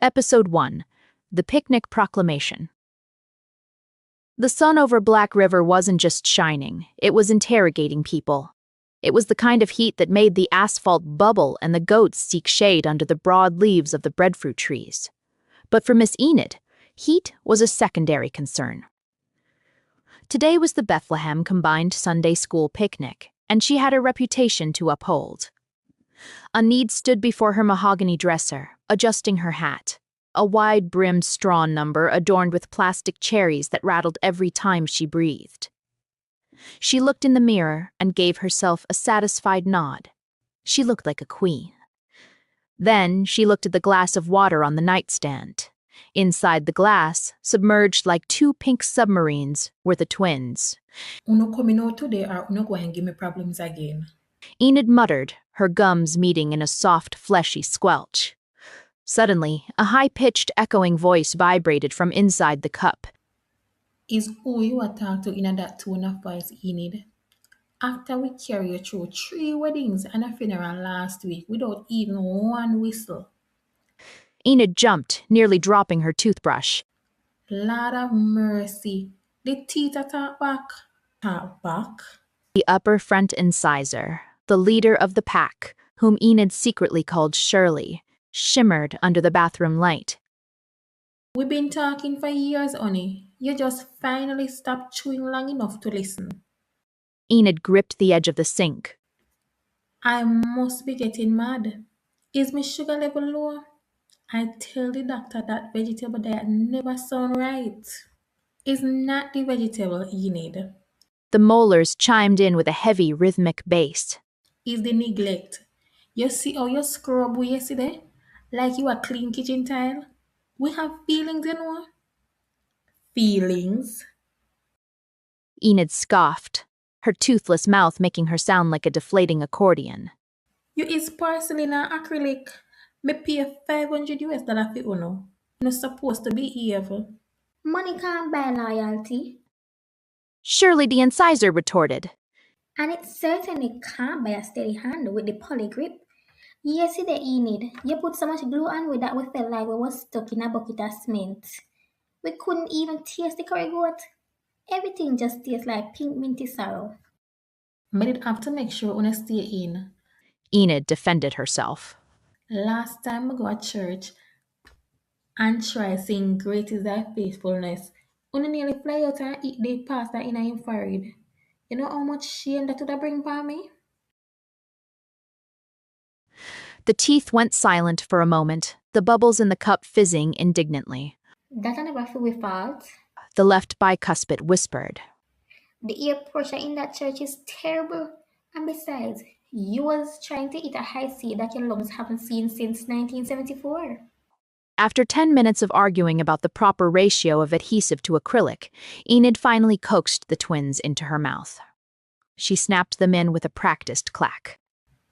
Episode 1. The Picnic Proclamation. The sun over Black River wasn't just shining, it was interrogating people. It was the kind of heat that made the asphalt bubble and the goats seek shade under the broad leaves of the breadfruit trees. But for Miss Enid, heat was a secondary concern. Today was the Bethlehem Combined Sunday School picnic, and she had a reputation to uphold. Enid stood before her mahogany dresser, adjusting her hat, a wide-brimmed straw number adorned with plastic cherries that rattled every time she breathed. She looked in the mirror and gave herself a satisfied nod. She looked like a queen. Then she looked at the glass of water on the nightstand. Inside the glass, submerged like two pink submarines, were the twins. Uno coming out today or uno go and give me problems again. Enid muttered, her gums meeting in a soft, fleshy squelch. Suddenly, a high-pitched, echoing voice vibrated from inside the cup. Is who you are talking to in that tone of voice, Enid? After we carry you through 3 weddings and a funeral last week without even one whistle. Enid jumped, nearly dropping her toothbrush. Lord of mercy. The teeth are talk back. Talk back? The upper front incisor, the leader of the pack, whom Enid secretly called Shirley, shimmered under the bathroom light. We've been talking for years, honey. You just finally stopped chewing long enough to listen. Enid gripped the edge of the sink. I must be getting mad. Is my sugar level low? I tell the doctor that vegetable diet never sound right. It's not the vegetable, Enid. The molars chimed in with a heavy, rhythmic bass. It's the neglect. You see how you scrub yesterday? Like you a clean kitchen tile? We have feelings, you know? Feelings? Enid scoffed, her toothless mouth making her sound like a deflating accordion. You is porcelain and acrylic. Me pay $500 for uno. You're supposed to be evil. Money can't buy loyalty, Shirley the incisor retorted. and it certainly can't buy a steady hand with the poly grip. Yesterday, Enid, you put so much glue on with that we felt like we was stuck in a bucket of cement. We couldn't even taste the curry goat. Everything just tastes like pink minty sorrow. I did have to make sure uno stay in. Enid defended herself. Last time I go to church and try sing Great is Thy Faithfulness, uno nearly fly out and eat the pasta in a forehead. You know how much shame that would bring for me? The teeth went silent for a moment, the bubbles in the cup fizzing indignantly. That I never feel we fault. The left bicuspid whispered. The air pressure in that church is terrible. And besides, you was trying to eat a high C that your lungs haven't seen since 1974. After 10 minutes of arguing about the proper ratio of adhesive to acrylic, Enid finally coaxed the twins into her mouth. She snapped them in with a practiced clack.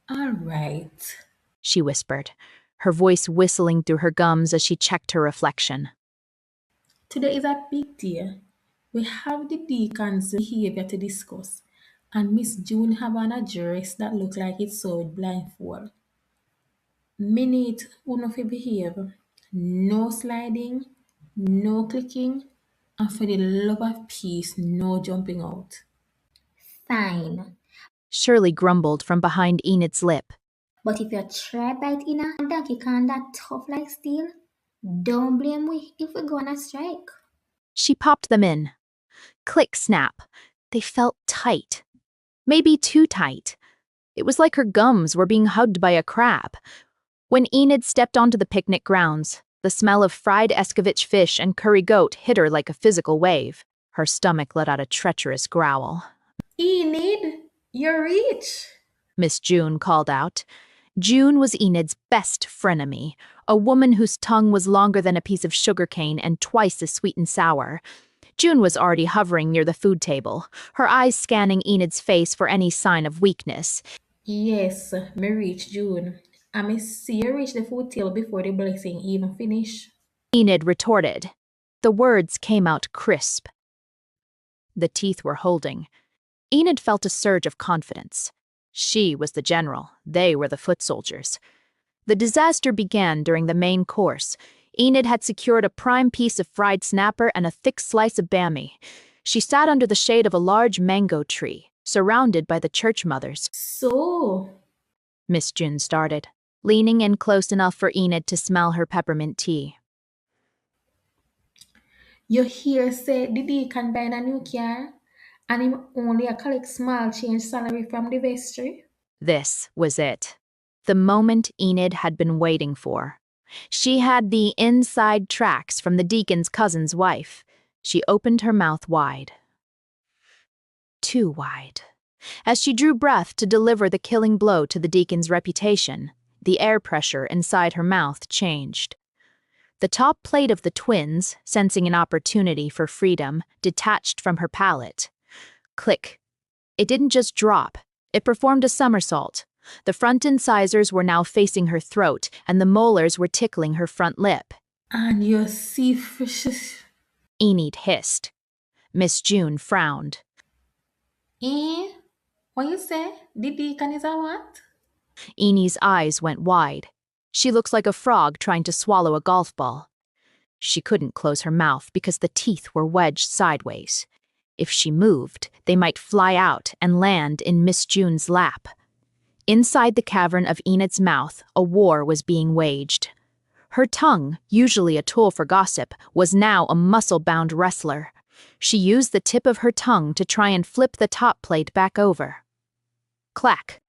All right. She whispered, her voice whistling through her gums as she checked her reflection. Today is a big day. We have the deacon's behavior to discuss, and Miss June have on a dress that look like it's sewed blindfold. Minute uno fi behave. No sliding, no clicking, and for the love of peace, no jumping out. Fine. Shirley grumbled from behind Enid's lip. But if you try bite in a donkey can that tough like steel, don't blame we if we go on a strike. She popped them in. Click snap. They felt tight. Maybe too tight. It was like her gums were being hugged by a crab. When Enid stepped onto the picnic grounds, the smell of fried Escovitch fish and curry goat hit her like a physical wave. Her stomach let out a treacherous growl. Enid, you reach. Miss June called out. June was Enid's best frenemy, a woman whose tongue was longer than a piece of sugar cane and twice as sweet and sour. June was already hovering near the food table, her eyes scanning Enid's face for any sign of weakness. Yes, me reach June. I may see you reach the food table before the blessing even finish. Enid retorted. The words came out crisp. The teeth were holding. Enid felt a surge of confidence. She was the general, they were the foot soldiers. The disaster began during the main course. Enid had secured a prime piece of fried snapper and a thick slice of bammy. She sat under the shade of a large mango tree, surrounded by the church mothers. So, Miss June started, leaning in close enough for Enid to smell her peppermint tea. you hear say the deacon buying a new car and him only a collect small change salary from the vestry? This was it. The moment Enid had been waiting for. She had the inside tracks from the deacon's cousin's wife. She opened her mouth wide. Too wide. As she drew breath to deliver the killing blow to the deacon's reputation, the air pressure inside her mouth changed. The top plate of the twins, sensing an opportunity for freedom, detached from her palate. Click. It didn't just drop. It performed a somersault. The front incisors were now facing her throat, and the molars were tickling her front lip. And you see Enid hissed. Miss June frowned. Eh? What you say? The deacon is a what? Enid's eyes went wide. She looks like a frog trying to swallow a golf ball. She couldn't close her mouth because the teeth were wedged sideways. If she moved, they might fly out and land in Miss June's lap. Inside the cavern of Enid's mouth, a war was being waged. Her tongue, usually a tool for gossip, was now a muscle-bound wrestler. She used the tip of her tongue to try and flip the top plate back over. Clack.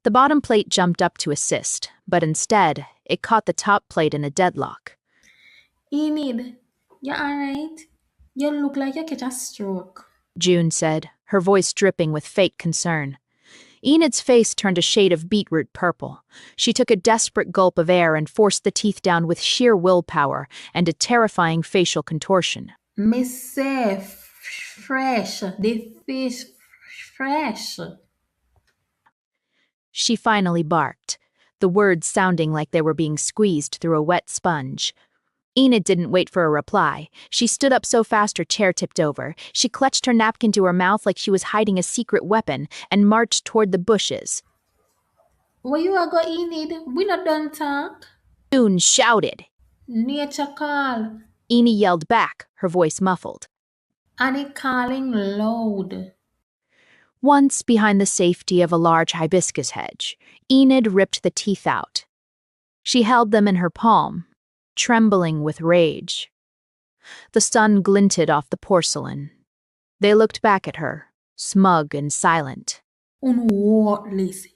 The bottom plate jumped up to assist, but instead, it caught the top plate in a deadlock. Enid, you alright? You look like you catch a stroke. June said, her voice dripping with fake concern. Enid's face turned a shade of beetroot purple. She took a desperate gulp of air and forced the teeth down with sheer willpower and a terrifying facial contortion. Miss say fresh, the fish fresh. She finally barked, the words sounding like they were being squeezed through a wet sponge. Enid didn't wait for a reply. She stood up so fast her chair tipped over. She clutched her napkin to her mouth like she was hiding a secret weapon and marched toward the bushes. Where you are go, Enid? We not done talk. June shouted. Nature call. Enid yelled back, her voice muffled. And it calling loud. Once behind the safety of a large hibiscus hedge, Enid ripped the teeth out. She held them in her palm, trembling with rage. The sun glinted off the porcelain. They looked back at her, smug and silent. Unworthless.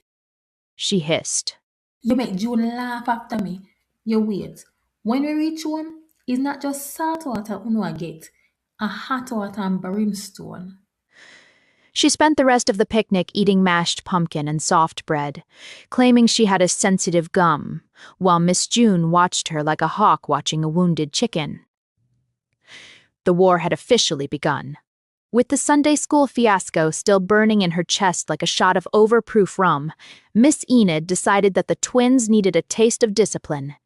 She hissed. You make June laugh after me. You wait. When we reach home, it's not just salt water I get, a hot water and brimstone. She spent the rest of the picnic eating mashed pumpkin and soft bread, claiming she had a sensitive gum, while Miss June watched her like a hawk watching a wounded chicken. The war had officially begun. With the Sunday school fiasco still burning in her chest like a shot of overproof rum, Miss Enid decided that the twins needed a taste of discipline.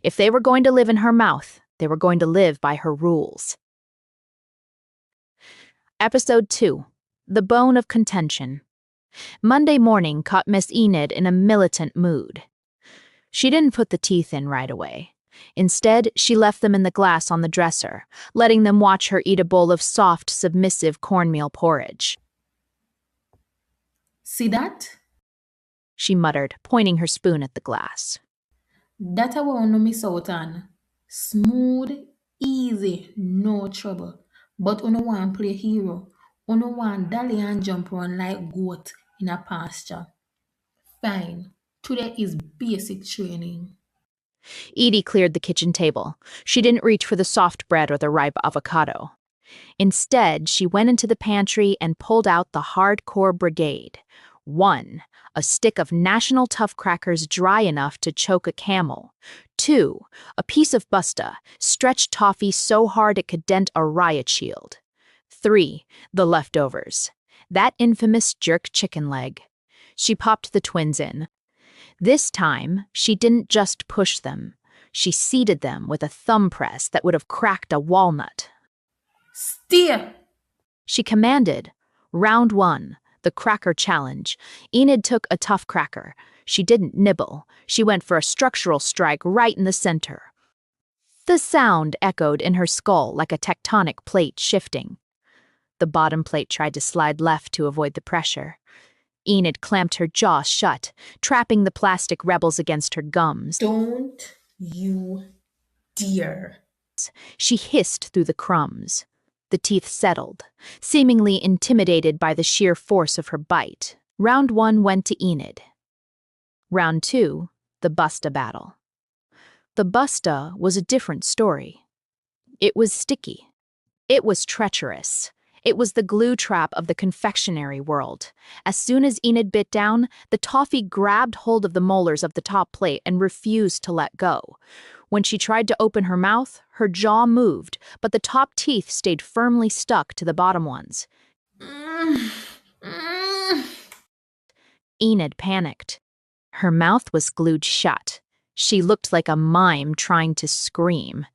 If they were going to live in her mouth, they were going to live by her rules. Episode 2. The Bone of Contention. Monday morning caught Miss Enid in a militant mood. She didn't put the teeth in right away. Instead, she left them in the glass on the dresser, letting them watch her eat a bowl of soft, submissive cornmeal porridge. See that? She muttered, pointing her spoon at the glass. That I want to miss out on. Smooth, easy, no trouble. But uno want play hero. Uno want dolly and jump around like goat in a pasture. Fine. Today is basic training. Edie cleared the kitchen table. She didn't reach for the soft bread or the ripe avocado. Instead, she went into the pantry and pulled out the hardcore brigade. 1. A stick of National Tough Crackers dry enough to choke a camel. 2. A piece of Busta, stretched toffee so hard it could dent a riot shield. 3. The leftovers. That infamous jerk chicken leg. She popped the twins in. This time, she didn't just push them. She seated them with a thumb press that would have cracked a walnut. Steer! She commanded. Round 1, the cracker challenge. Enid took a tough cracker. She didn't nibble. She went for a structural strike right in the center. The sound echoed in her skull like a tectonic plate shifting. The bottom plate tried to slide left to avoid the pressure. Enid clamped her jaw shut, trapping the plastic rebels against her gums. Don't you dare. She hissed through the crumbs. The teeth settled, seemingly intimidated by the sheer force of her bite. Round 1 went to Enid. Round 2, the Busta battle. The Busta was a different story. It was sticky. It was treacherous. It was the glue trap of the confectionery world. As soon as Enid bit down, the toffee grabbed hold of the molars of the top plate and refused to let go. When she tried to open her mouth, her jaw moved, but the top teeth stayed firmly stuck to the bottom ones. Enid panicked. Her mouth was glued shut. She looked like a mime trying to scream.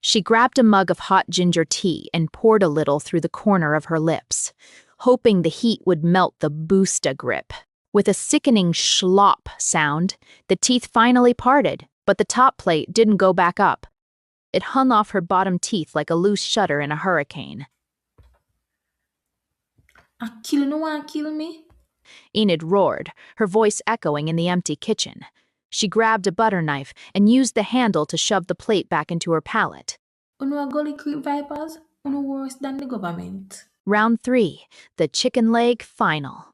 She grabbed a mug of hot ginger tea and poured a little through the corner of her lips, hoping the heat would melt the Busta grip. With a sickening slop sound, the teeth finally parted, but the top plate didn't go back up. It hung off her bottom teeth like a loose shutter in a hurricane. No one kill me? Enid roared, her voice echoing in the empty kitchen. She grabbed a butter knife and used the handle to shove the plate back into her palate. Uno gully creep vipers? Uno worse than the government. Round 3, the chicken leg final.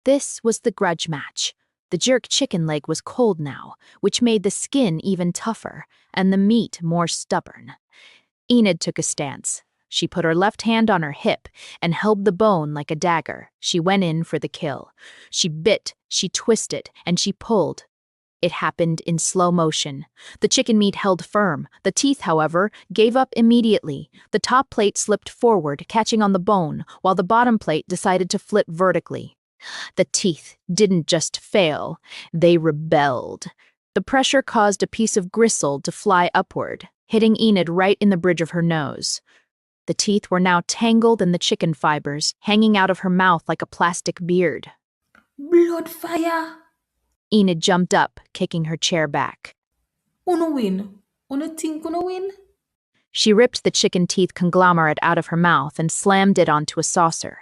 This was the grudge match. The jerk chicken leg was cold now, which made the skin even tougher, and the meat more stubborn. Enid took a stance. She put her left hand on her hip and held the bone like a dagger. She went in for the kill. She bit, she twisted, and she pulled. It happened in slow motion. The chicken meat held firm. The teeth, however, gave up immediately. The top plate slipped forward, catching on the bone, while the bottom plate decided to flip vertically. The teeth didn't just fail, they rebelled. The pressure caused a piece of gristle to fly upward, hitting Enid right in the bridge of her nose. The teeth were now tangled in the chicken fibers, hanging out of her mouth like a plastic beard. Blood fire! Enid jumped up, kicking her chair back. Uno win. Uno think uno win? She ripped the chicken teeth conglomerate out of her mouth and slammed it onto a saucer.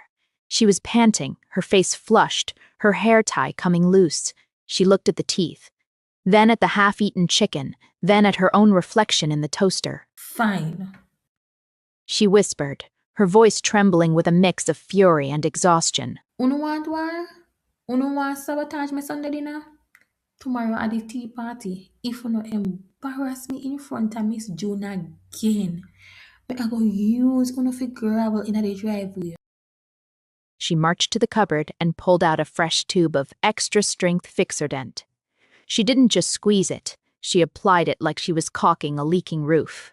She was panting, her face flushed, her hair tie coming loose. She looked at the teeth, then at the half-eaten chicken, then at her own reflection in the toaster. Fine. She whispered, her voice trembling with a mix of fury and exhaustion. Uno want war? Uno want sabotage my Sunday dinner? Tomorrow at the tea party, if you no embarrass me in front of Miss June again, I go use uno for gravel in the driveway. She marched to the cupboard and pulled out a fresh tube of extra-strength Fixodent. She didn't just squeeze it, she applied it like she was caulking a leaking roof.